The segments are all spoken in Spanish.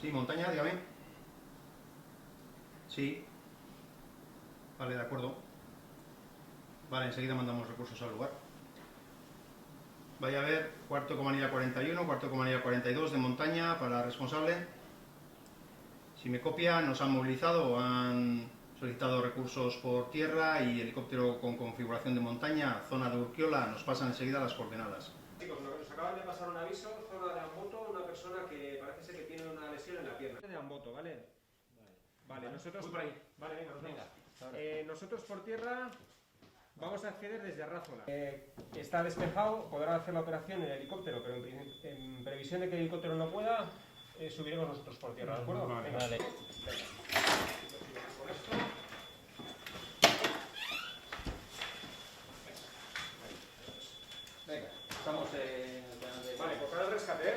Sí, montaña, dígame. Sí, vale, de acuerdo. Vale, enseguida mandamos recursos al lugar. Vaya a ver, cuarto comanía 41, cuarto comanía 42 de montaña para responsable. Si me copia, nos han movilizado o han solicitado recursos por tierra y helicóptero con configuración de montaña, zona de Urquiola, nos pasan enseguida las coordenadas. Chicos, nos acaban de pasar un aviso, zona de Amboto, una persona que parece ser que tiene una lesión en la pierna. De Amboto, ¿vale? Vale, nosotros... Voy por ahí. Vale, venga, nos vemos. Nosotros por tierra vamos a acceder desde Arrázola. Está despejado, podrá hacer la operación en helicóptero, pero en previsión de que el helicóptero no pueda, subiremos nosotros por tierra, ¿de acuerdo? Vale. Venga. Vale. Venga. Con esto. Venga, estamos en el canal de... Vale, por cada rescate, ¿eh?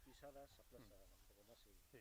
Pisadas, aplaza un poco más y...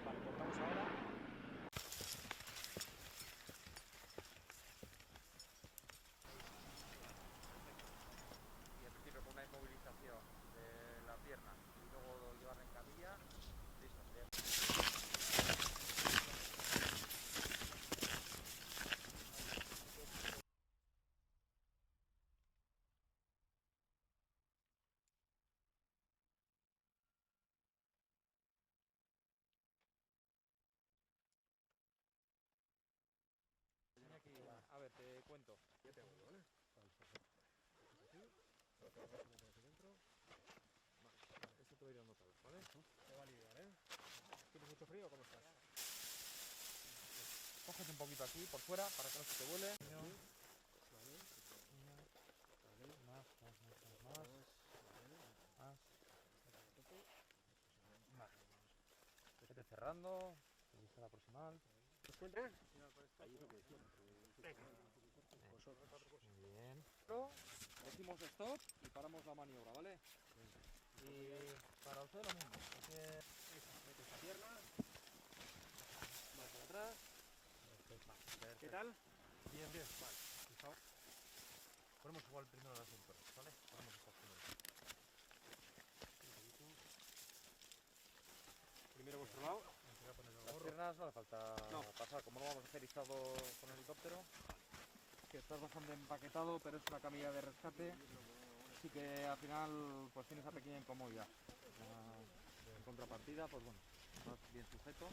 Vale, cortamos ahora. Y al principio con una inmovilización de la pierna y luego llevarla en camilla, listo, sería. A ver, te cuento. Ya te hago yo, ¿vale? Vale, perfecto. Así, lo que vamos a meter aquí dentro. Vale, esto te va a ir dando tal, ¿vale? Te va a aliviar, ¿eh? ¿Tienes mucho frío o cómo estás? Cógete un poquito aquí por fuera para que no se te vuele. Vale. Más. Vale. Vete cerrando. Ligera proximal. ¿Os cuenta? Muy bien. Decimos stop y paramos la maniobra, ¿vale? Y para usted lo mismo. Mete esta pierna. Más para atrás. ¿Qué tal? Bien. Vale. Fijaos. Ponemos igual primero las cinturas, ¿vale? Ponemos estas primero. Primero vuestro lado. Las piernas no hace falta pasar, como no vamos a hacer izado con el helicóptero, que estás bastante empaquetado, pero es una camilla de rescate, así que al final pues tienes esa pequeña incomodidad. En contrapartida, pues bueno, estás bien sujeto.